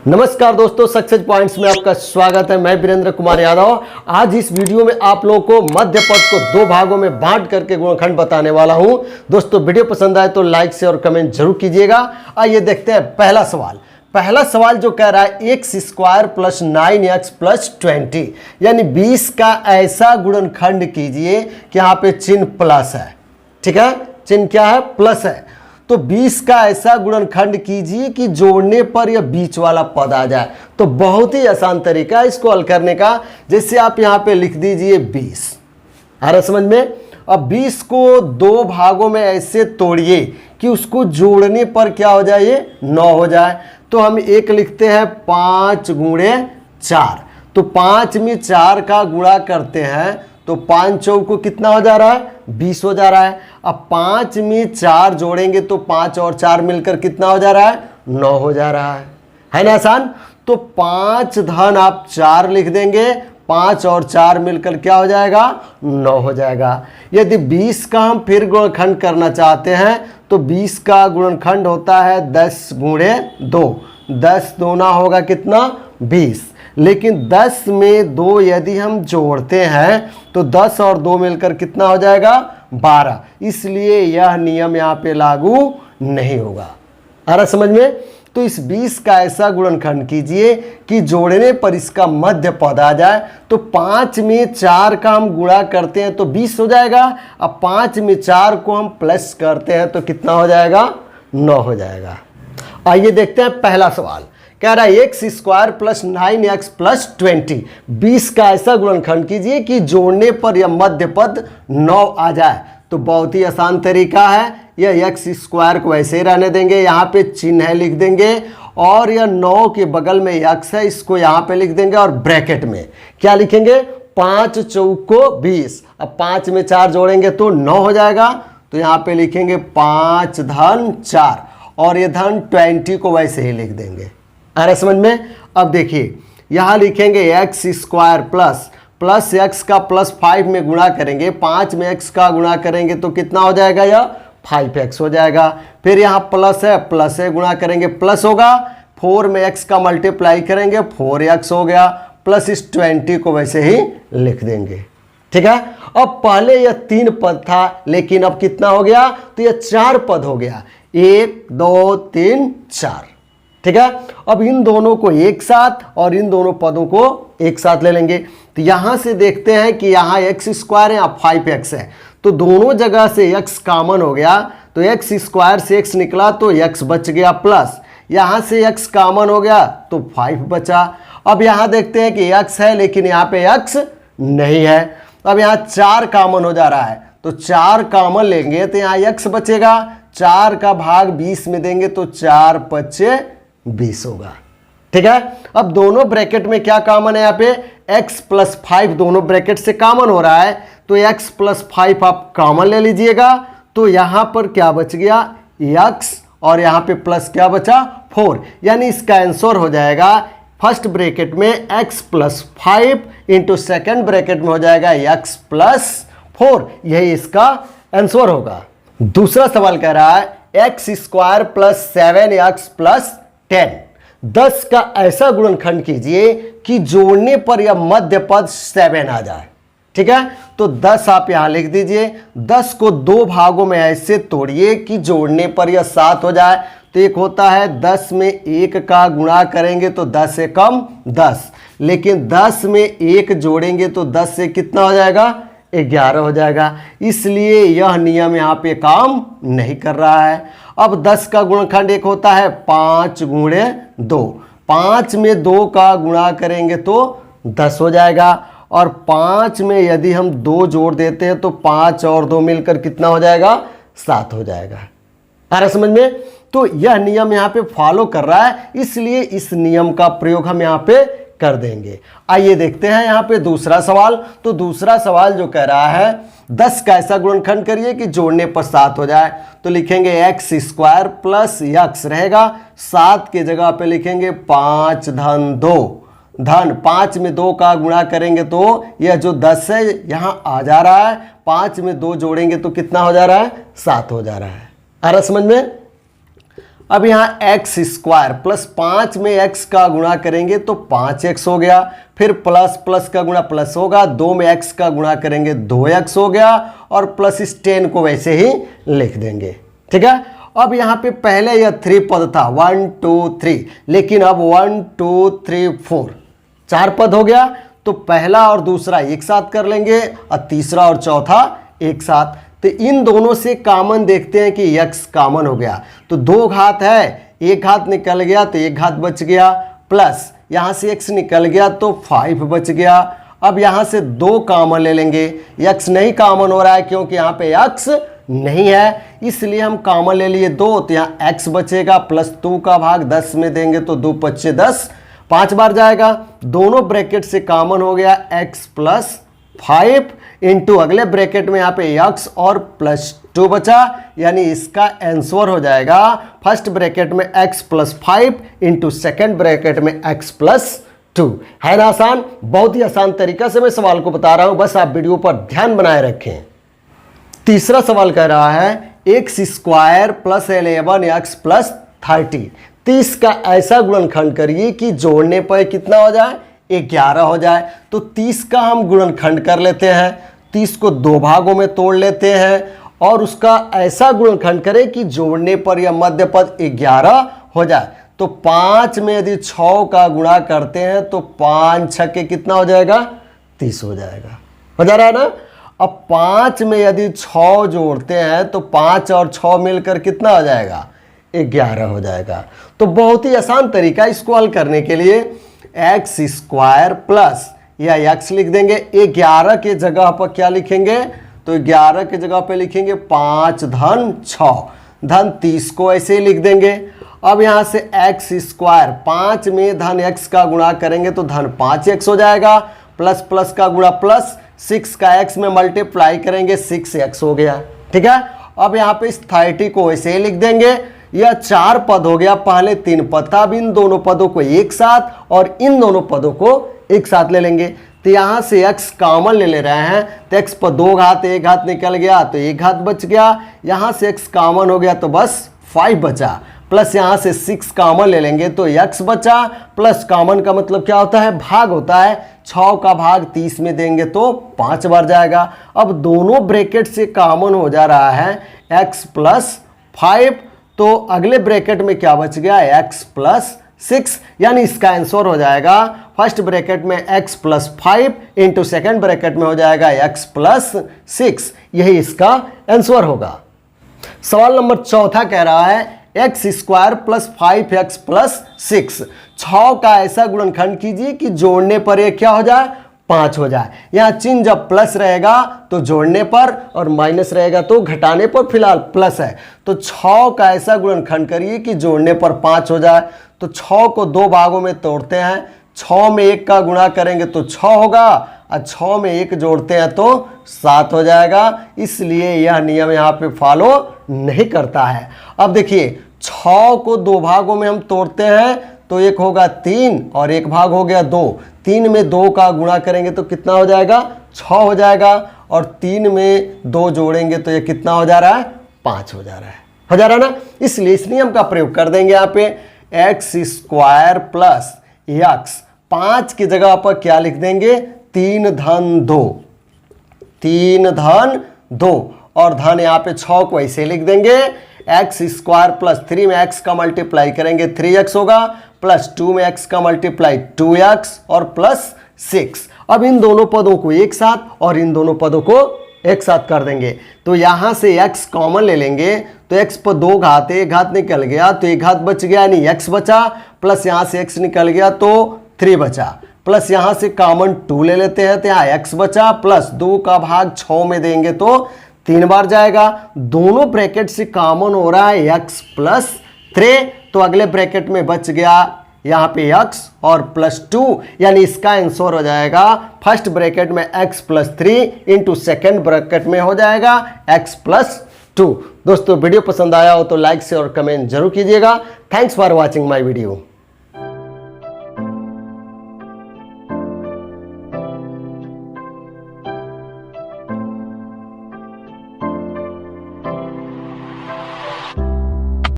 नमस्कार दोस्तों, success points में आपका स्वागत है। मैं वीरेंद्र कुमार यादव। आज इस वीडियो में आप लोगों को मध्य पद को दो भागों में बांट करके गुणनखंड बताने वाला हूं। दोस्तों वीडियो पसंद आए तो लाइक से और कमेंट जरूर कीजिएगा। आइए देखते हैं पहला सवाल। पहला सवाल जो कह रहा है x square plus 9x plus 20 यानी 20 का ऐसा गुणनखंड कीजिए कि यहाँ पे चिन्ह प्लस है। ठीक है, चिन्ह क्या है? प्लस है। तो 20 का ऐसा गुणनखंड कीजिए कि जोड़ने पर यह बीच वाला पद आ जाए। तो बहुत ही आसान तरीका है इसको हल करने का। जैसे आप यहाँ पे लिख दीजिए 20, आ रहा समझ में। अब 20 को दो भागों में ऐसे तोड़िए कि उसको जोड़ने पर क्या हो जाए? ये 9 हो जाए। तो हम एक लिखते हैं 5 गुणे 4। तो 5 में 4 का गुणा करते हैं तो 5 चौक को कितना हो जा रहा है? 20 हो जा रहा है। अब 5 में 4 जोड़ेंगे तो 5 और 4 मिलकर कितना हो जा रहा है? 9 हो जा रहा है ना आसान। तो 5 धन आप 4 लिख देंगे, 5 और 4 मिलकर क्या हो जाएगा? 9 हो जाएगा। यदि 20 का हम फिर गुणनखंड करना चाहते हैं तो 20 का गुणनखंड होता है 10 गुणे 2। 10 दूना होगा कितना? 20। लेकिन 10 में 2 यदि हम जोड़ते हैं तो 10 और 2 मिलकर कितना हो जाएगा? 12। इसलिए यह नियम यहाँ पे लागू नहीं होगा। आ रहा समझ में? तो इस 20 का ऐसा गुणनखंड कीजिए कि जोड़ने पर इसका मध्य पद आ जाए। तो 5 में 4 का हम गुणा करते हैं तो 20 हो जाएगा। अब 5 में 4 को हम प्लस करते हैं तो कितना हो जाएगा? 9 हो जाएगा। आइए देखते हैं पहला सवाल। कह रहा है x square plus 9x plus 20। 20 का ऐसा गुणनखंड कीजिए कि जोड़ने पर यह मध्य पद 9 आ जाए। तो बहुत ही आसान तरीका है। यह एक्स स्क्वायर को ऐसे ही रहने देंगे, यहाँ पे चिन्ह है लिख देंगे, और यह 9 के बगल में x है, इसको यहाँ पे लिख देंगे और ब्रैकेट में क्या लिखेंगे? 5 चौको 20। अब 5 में 4 जोड़ेंगे तो 9 हो जाएगा। तो यहाँ पे लिखेंगे 5 धन 4 और ये धन 20 को वैसे ही लिख देंगे। आ रहा समझ में? अब देखिए यहाँ लिखेंगे एक्स स्क्वायर प्लस एक्स का प्लस 5 में गुणा करेंगे, 5 में x का गुणा करेंगे तो कितना हो जाएगा? यह 5x हो जाएगा। फिर यहाँ प्लस है गुणा करेंगे प्लस होगा। 4 में x का मल्टीप्लाई करेंगे 4x हो गया, प्लस इस 20 को वैसे ही लिख देंगे। ठीक है। अब पहले यह 3 पद था लेकिन अब कितना हो गया? तो यह 4 पद हो गया। 1 2 3 4। ठीक है। अब इन दोनों को एक साथ और इन दोनों पदों को एक साथ ले लेंगे। तो यहां से देखते हैं कि यहाँ एक्स स्क्वायर है, यहाँ 5x है, तो दोनों जगह से x कॉमन हो गया। तो एक्स स्क्वायर से x निकला तो x बच गया प्लस, यहां से x कॉमन हो गया तो 5 बचा। अब यहां देखते हैं कि x है लेकिन यहाँ पे x नहीं है। अब यहाँ 4 कॉमन हो जा रहा है तो 4 कॉमन लेंगे तो यहाँ x बचेगा। 4 का भाग 20 में देंगे तो 4 5 20 होगा। ठीक है। अब दोनों ब्रैकेट में क्या कॉमन है? यहाँ पे x प्लस 5 दोनों ब्रैकेट से कॉमन हो रहा है तो x प्लस 5 आप कॉमन ले लीजिएगा। तो यहां पर क्या बच गया? x और यहां पे प्लस क्या बचा? 4। यानी इसका आंसर हो जाएगा फर्स्ट ब्रैकेट में x plus 5 into second bracket में हो जाएगा x प्लस 4। यही इसका आंसर होगा। दूसरा सवाल कह रहा है x square plus 7x plus 10। 10 का ऐसा गुणनखंड कीजिए कि जोड़ने पर यह मध्य पद 7 आ जाए। ठीक है। तो 10 आप यहां लिख दीजिए। 10 को दो भागों में ऐसे तोड़िए कि जोड़ने पर यह 7 हो जाए। तो एक होता है 10 में 1 का गुणा करेंगे तो 10 से कम 10, लेकिन 10 में 1 जोड़ेंगे तो 10 से कितना हो जाएगा? 11 हो जाएगा। इसलिए यह नियम यहाँ पे काम नहीं कर रहा है। अब 10 का गुणनखंड एक होता है 5 गुणे 2। 5 में 2 का गुणा करेंगे तो 10 हो जाएगा, और 5 में यदि हम 2 जोड़ देते हैं तो 5 और 2 मिलकर कितना हो जाएगा? 7 हो जाएगा। आ रहा समझ में? तो यह नियम यहाँ पे फॉलो कर रहा है, इसलिए इस नियम का प्रयोग हम यहाँ पे कर देंगे। आइए देखते हैं यहाँ पे दूसरा सवाल। तो दूसरा सवाल जो कह रहा है 10 का ऐसा गुणनखंड करिए कि जोड़ने पर 7 हो जाए। तो लिखेंगे एक्स स्क्वायर प्लस x रहेगा, 7 के जगह पे लिखेंगे 5 धन 2। धन 5 में 2 का गुणा करेंगे तो यह जो 10 है यहाँ आ जा रहा है, 5 में 2 जोड़ेंगे तो कितना हो जा रहा है? 7 हो जा रहा है। आ रहा समझ में? अब यहाँ एक्स स्क्वायर प्लस 5 में x का गुणा करेंगे तो 5x हो गया, फिर प्लस प्लस का गुणा प्लस होगा, 2 में x का गुणा करेंगे 2x हो गया, और प्लस इस 10 को वैसे ही लिख देंगे। ठीक है, अब यहाँ पे पहले यह 3 पद था 1 2 3, लेकिन अब 1 2 3 4 4 पद हो गया, तो पहला और दूसरा एक साथ कर लेंगे और तीसरा और चौथा एक साथ। तो इन दोनों से कॉमन देखते हैं कि x कॉमन हो गया, तो 2 घात है, एक घात निकल गया तो एक घात बच गया, प्लस यहाँ से x निकल गया तो 5 बच गया। अब यहाँ से 2 कॉमन ले लेंगे, x नहीं कॉमन हो रहा है क्योंकि यहाँ पे x नहीं है, इसलिए हम कॉमन ले लिए 2, तो यहाँ x बचेगा, प्लस 2 का भाग 10 में देंगे तो 2 पच्चे 10, 5 बार जाएगा, दोनों ब्रैकेट से कॉमन हो गया x प्लस 5 इंटू अगले ब्रैकेट में यहाँ पे x और प्लस 2 बचा, यानी इसका आंसर हो जाएगा फर्स्ट ब्रैकेट में x plus 5 into second bracket में x प्लस 2। है ना आसान? बहुत ही आसान तरीका से मैं सवाल को बता रहा हूं, बस आप वीडियो पर ध्यान बनाए रखें। तीसरा सवाल कह रहा है x square plus 11x plus 30, 30 का ऐसा गुणनखंड करिए कि जोड़ने पर कितना हो जाए, 11 हो जाए। तो 30 का हम गुणनखंड कर लेते हैं, 30 को 2 भागों में तोड़ लेते हैं और उसका ऐसा गुणनखंड करें कि जोड़ने पर यह मध्य पद 11 हो जाए। तो 5 में यदि 6 का गुणा करते हैं तो 5 6 के कितना हो जाएगा, 30 हो जाएगा। हो जा रहा है ना? अब 5 में यदि 6 जोड़ते हैं तो 5 और 6 मिलकर कितना हो जाएगा, 11 हो जाएगा। तो बहुत ही आसान तरीका इसको हल करने के लिए, एक्स स्क्वायर प्लस या x लिख देंगे, 11 के जगह पर क्या लिखेंगे, तो 11 के जगह पे लिखेंगे 5 धन 6 धन 30 को ऐसे ही लिख देंगे। अब यहाँ से एक्स स्क्वायर 5 में धन x का गुणा करेंगे तो धन 5x हो जाएगा, प्लस प्लस का गुणा प्लस, 6 का x में मल्टीप्लाई करेंगे 6x हो गया। ठीक है, अब यहाँ पे इस 30 को ऐसे ही लिख देंगे। यह 4 पद हो गया, पहले 3 पद था, अब इन दोनों पदों को एक साथ और इन दोनों पदों को एक साथ ले लेंगे। तो यहाँ से x कॉमन ले रहे हैं, तो x पर 2 घात, 1 घात निकल गया तो 1 घात बच गया। यहाँ से x कॉमन हो गया तो बस 5 बचा, प्लस यहाँ से 6 कॉमन ले लेंगे तो x बचा, प्लस कॉमन का मतलब क्या होता है, भाग होता है, 6 का भाग 30 में देंगे तो 5 बार जाएगा। अब दोनों ब्रैकेट से कॉमन हो जा रहा है x प्लस 5, तो अगले ब्रैकेट में क्या बच गया, x प्लस 6, यानी इसका आंसर हो जाएगा फर्स्ट ब्रैकेट में x plus 5 into second bracket में हो जाएगा x प्लस 6, यही इसका आंसर होगा। सवाल नंबर चौथा कह रहा है x square plus 5x plus 6, 6 का ऐसा गुणनखंड कीजिए कि जोड़ने पर ये क्या हो जाए, 5 हो जाए। यहाँ चिन्ह जब प्लस रहेगा तो जोड़ने पर और माइनस रहेगा तो घटाने पर, फिलहाल प्लस है। तो 6 का ऐसा गुणनखंड करिए कि जोड़ने पर 5 हो जाए। तो 6 को 2 भागों में तोड़ते हैं, 6 में 1 का गुणा करेंगे तो 6 होगा और 6 में 1 जोड़ते हैं तो 7 हो जाएगा, इसलिए यह नियम यहाँ पे फॉलो नहीं करता है। अब देखिए 6 को 2 भागों में हम तोड़ते हैं तो एक होगा 3 और एक भाग हो गया 2, 3 में 2 का गुणा करेंगे तो कितना हो जाएगा, 6 हो जाएगा, और 3 में 2 जोड़ेंगे तो ये कितना हो जा रहा है, 5 हो जा रहा है। हो जा रहा है ना? इसलिए इस नियम का प्रयोग कर देंगे यहाँ पे, एक्स स्क्वायर प्लस x, 5 की जगह पर क्या लिख देंगे, 3 धन 2, 3 धन 2, और धन यहाँ पे 6 को ऐसे लिख देंगे, एक्स स्क्वायर प्लस 3 में x का मल्टीप्लाई करेंगे 3x होगा, प्लस 2 में x का मल्टीप्लाई 2x और प्लस 6। अब इन दोनों पदों को एक साथ और इन दोनों पदों को एक साथ कर देंगे। तो यहाँ से x कॉमन ले लेंगे तो x पर 2 घात, 1 घात निकल गया तो 1 घात बच गया, यानी x बचा, प्लस यहाँ से x निकल गया तो 3 बचा, प्लस यहाँ से कॉमन 2 ले लेते हैं तो यहाँ x बचा, प्लस 2 का भाग 6 में देंगे तो 3 बार जाएगा। दोनों ब्रैकेट से कॉमन हो रहा है x प्लस 3, तो अगले ब्रैकेट में बच गया यहाँ पे x और प्लस 2, यानी इसका आंसर हो जाएगा फर्स्ट ब्रैकेट में x plus 3 into second bracket में हो जाएगा x प्लस 2। दोस्तों वीडियो पसंद आया हो तो लाइक से और कमेंट जरूर कीजिएगा। Thanks for watching my video.